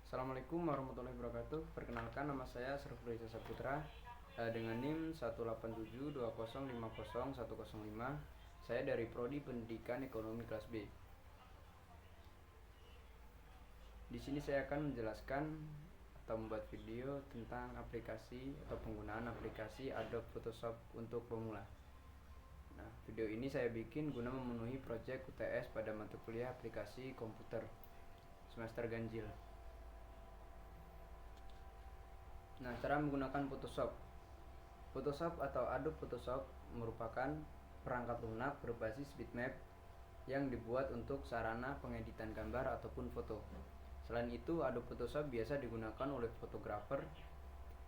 Assalamualaikum warahmatullahi wabarakatuh. Perkenalkan, nama saya Sarful Reza Saputra dengan NIM 18720505105. Saya dari Prodi Pendidikan Ekonomi kelas B. Di sini saya akan menjelaskan atau membuat video tentang aplikasi atau penggunaan aplikasi Adobe Photoshop untuk pemula. Nah, video ini saya bikin guna memenuhi proyek UTS pada mata kuliah aplikasi komputer semester ganjil. Nah, cara menggunakan Photoshop. Photoshop atau Adobe Photoshop merupakan perangkat lunak berbasis bitmap yang dibuat untuk sarana pengeditan gambar ataupun foto. Selain itu, Adobe Photoshop biasa digunakan oleh fotografer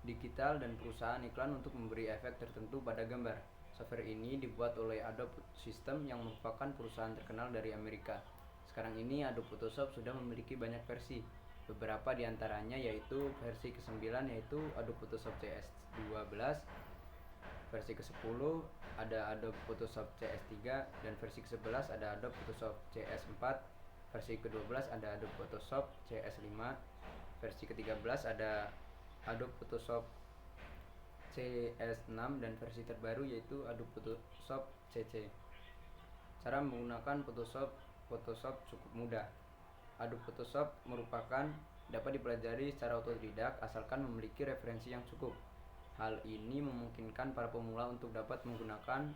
digital dan perusahaan iklan untuk memberi efek tertentu pada gambar. Software ini dibuat oleh Adobe System yang merupakan perusahaan terkenal dari Amerika. Sekarang ini Adobe Photoshop sudah memiliki banyak versi. Beberapa diantaranya yaitu versi ke-9 yaitu Adobe Photoshop CS12, versi ke-10 ada Adobe Photoshop CS3, dan versi ke-11 ada Adobe Photoshop CS4, versi ke-12 ada Adobe Photoshop CS5, versi ke-13 ada Adobe Photoshop CS6, dan versi terbaru yaitu Adobe Photoshop CC. Cara menggunakan Photoshop cukup mudah. Adobe Photoshop merupakan dapat dipelajari secara otodidak asalkan memiliki referensi yang cukup. Hal ini memungkinkan para pemula untuk dapat menggunakan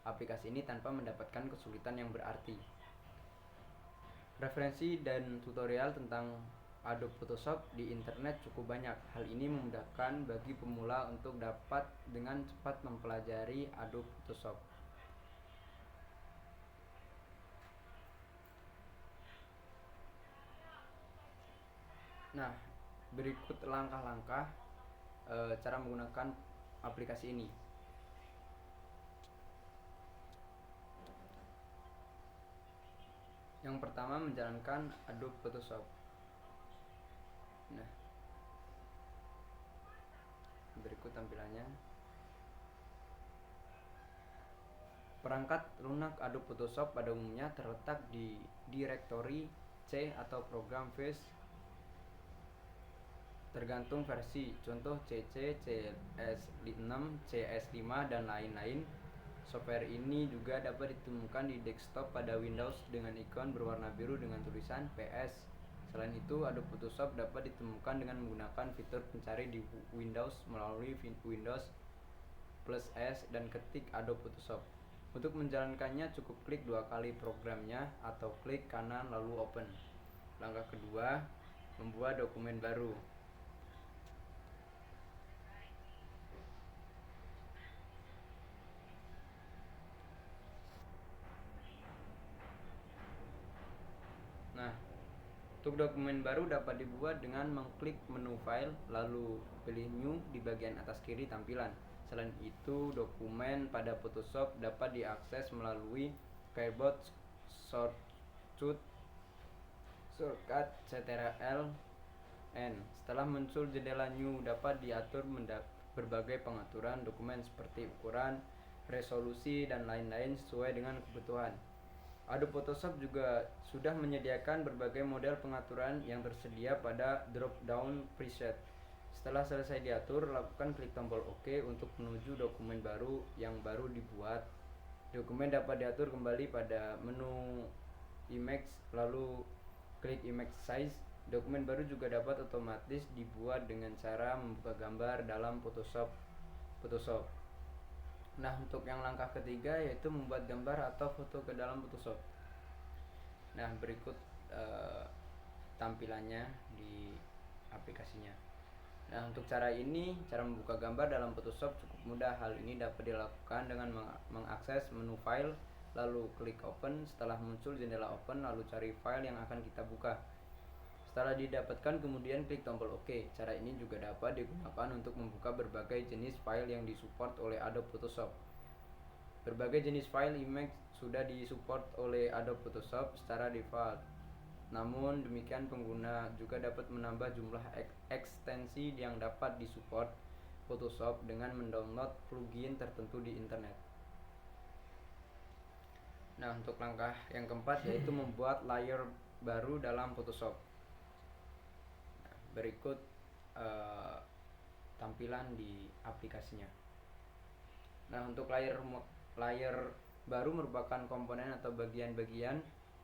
aplikasi ini tanpa mendapatkan kesulitan yang berarti. Referensi dan tutorial tentang Adobe Photoshop di internet cukup banyak. Hal ini memudahkan bagi pemula untuk dapat dengan cepat mempelajari Adobe Photoshop. Nah, berikut langkah-langkah cara menggunakan aplikasi ini. Yang pertama, menjalankan Adobe Photoshop. Nah, berikut tampilannya. Perangkat lunak Adobe Photoshop pada umumnya terletak di direktori C atau program Face tergantung versi, contoh CC, CS6, CS5, dan lain-lain. Software ini juga dapat ditemukan di desktop pada Windows dengan ikon berwarna biru dengan tulisan PS. Selain itu, Adobe Photoshop dapat ditemukan dengan menggunakan fitur pencari di Windows melalui Windows plus S dan ketik Adobe Photoshop. Untuk menjalankannya cukup klik 2 kali programnya atau klik kanan lalu open. Langkah kedua, membuat dokumen baru. Nah, untuk dokumen baru dapat dibuat dengan mengklik menu file lalu pilih new di bagian atas kiri tampilan. Selain itu, dokumen pada Photoshop dapat diakses melalui keyboard shortcut Ctrl N. Setelah muncul jendela new, dapat diatur berbagai pengaturan dokumen seperti ukuran, resolusi, dan lain-lain sesuai dengan kebutuhan. Adobe Photoshop juga sudah menyediakan berbagai model pengaturan yang tersedia pada drop-down preset. Setelah selesai diatur, lakukan klik tombol OK untuk menuju dokumen baru yang baru dibuat. Dokumen dapat diatur kembali pada menu image, lalu klik image size. Dokumen baru juga dapat otomatis dibuat dengan cara membuka gambar dalam Photoshop. Nah, untuk yang langkah ketiga yaitu membuat gambar atau foto ke dalam Photoshop. Nah, berikut tampilannya di aplikasinya. Nah, untuk cara membuka gambar dalam Photoshop cukup mudah. Hal ini dapat dilakukan dengan mengakses menu file, lalu klik open. Setelah muncul jendela open, lalu cari file yang akan kita buka. Setelah didapatkan, kemudian klik tombol OK. Cara ini juga dapat digunakan untuk membuka berbagai jenis file yang disupport oleh Adobe Photoshop. Berbagai jenis file image sudah disupport oleh Adobe Photoshop secara default. Namun demikian, pengguna juga dapat menambah jumlah ekstensi yang dapat disupport Photoshop dengan mendownload plugin tertentu di internet. Nah, untuk langkah yang keempat yaitu membuat layer baru dalam Photoshop. Berikut tampilan di aplikasinya. Nah, untuk layar baru merupakan komponen atau bagian-bagian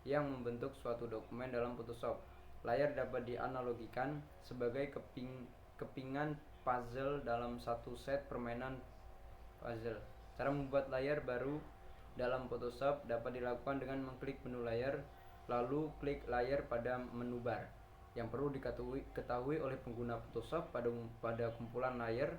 yang membentuk suatu dokumen dalam Photoshop. Layar dapat dianalogikan sebagai kepingan puzzle dalam satu set permainan puzzle. Cara membuat layar baru dalam Photoshop dapat dilakukan dengan mengklik menu layar, lalu klik layar pada menu bar. Yang perlu diketahui oleh pengguna Photoshop pada kumpulan layar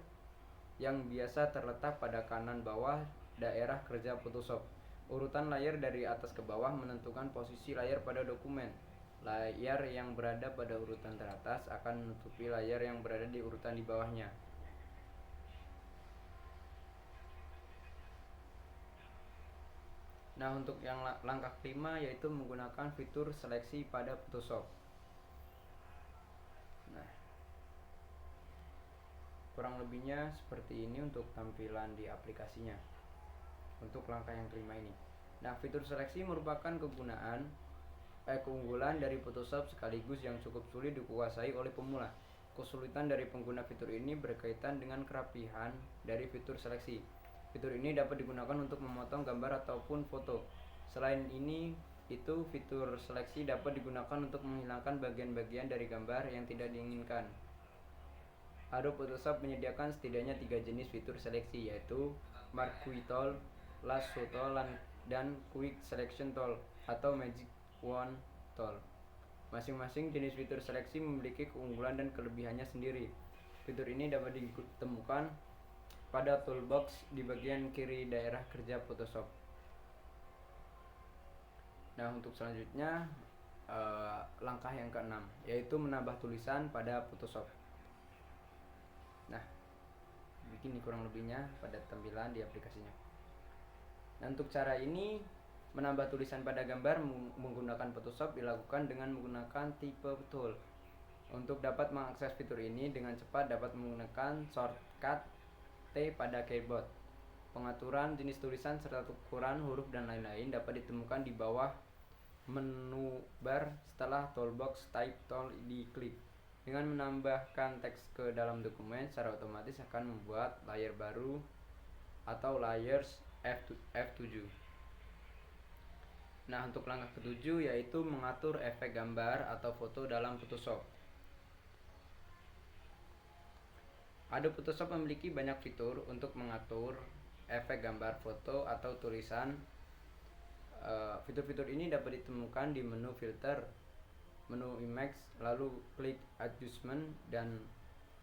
yang biasa terletak pada kanan bawah daerah kerja Photoshop. Urutan layar dari atas ke bawah menentukan posisi layar pada dokumen. Layar yang berada pada urutan teratas akan menutupi layar yang berada di urutan di bawahnya. Nah, untuk yang langkah kelima yaitu menggunakan fitur seleksi pada Photoshop. Nah, kurang lebihnya seperti ini untuk tampilan di aplikasinya untuk langkah yang kelima ini. Nah, fitur seleksi merupakan keunggulan dari Photoshop sekaligus yang cukup sulit dikuasai oleh pemula. Kesulitan dari pengguna fitur ini berkaitan dengan kerapihan dari fitur seleksi. Fitur ini dapat digunakan untuk memotong gambar ataupun foto. Selain itu fitur seleksi dapat digunakan untuk menghilangkan bagian-bagian dari gambar yang tidak diinginkan. Adobe Photoshop menyediakan setidaknya 3 jenis fitur seleksi, yaitu Marquee Tool, Lasso Tool, dan Quick Selection Tool atau Magic Wand Tool. Masing-masing jenis fitur seleksi memiliki keunggulan dan kelebihannya sendiri. Fitur ini dapat ditemukan pada toolbox di bagian kiri daerah kerja Photoshop. Nah, untuk selanjutnya langkah yang keenam yaitu menambah tulisan pada Photoshop. Nah, begini kurang lebihnya pada tampilan di aplikasinya. Nah, untuk cara ini menambah tulisan pada gambar menggunakan Photoshop dilakukan dengan menggunakan tipe tool. Untuk dapat mengakses fitur ini dengan cepat dapat menggunakan shortcut T pada keyboard. Pengaturan jenis tulisan serta ukuran huruf dan lain-lain dapat ditemukan di bawah menu bar setelah toolbox Type Tool diklik. Dengan menambahkan teks ke dalam dokumen secara otomatis akan membuat layar baru atau layers F7. Nah, untuk langkah ketujuh yaitu mengatur efek gambar atau foto dalam Photoshop. Adobe Photoshop memiliki banyak fitur untuk mengatur efek gambar, foto, atau tulisan. Fitur-fitur ini dapat ditemukan di menu filter, menu image, lalu klik adjustment dan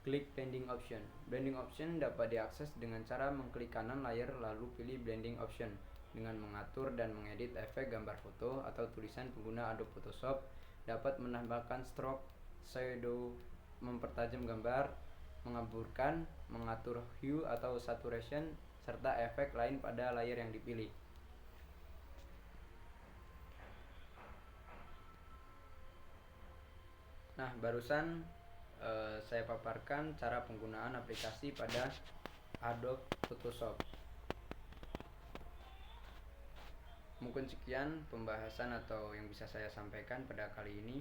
klik blending option. Blending option dapat diakses dengan cara mengklik kanan layar lalu pilih blending option. Dengan mengatur dan mengedit efek gambar, foto, atau tulisan, pengguna Adobe Photoshop dapat menambahkan stroke, shadow, mempertajam gambar, mengaburkan, mengatur hue atau saturation, serta efek lain pada layar yang dipilih. Nah, barusan saya paparkan cara penggunaan aplikasi pada Adobe Photoshop. Mungkin sekian pembahasan atau yang bisa saya sampaikan pada kali ini.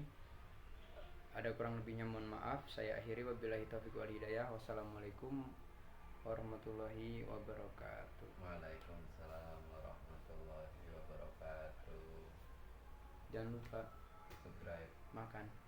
Ada kurang lebihnya mohon maaf. Saya akhiri, wabillahi taufiq wal hidayah. Wassalamualaikum warahmatullahi wabarakatuh. Waalaikumsalam warahmatullahi wabarakatuh. Jangan lupa Subscribe. makan.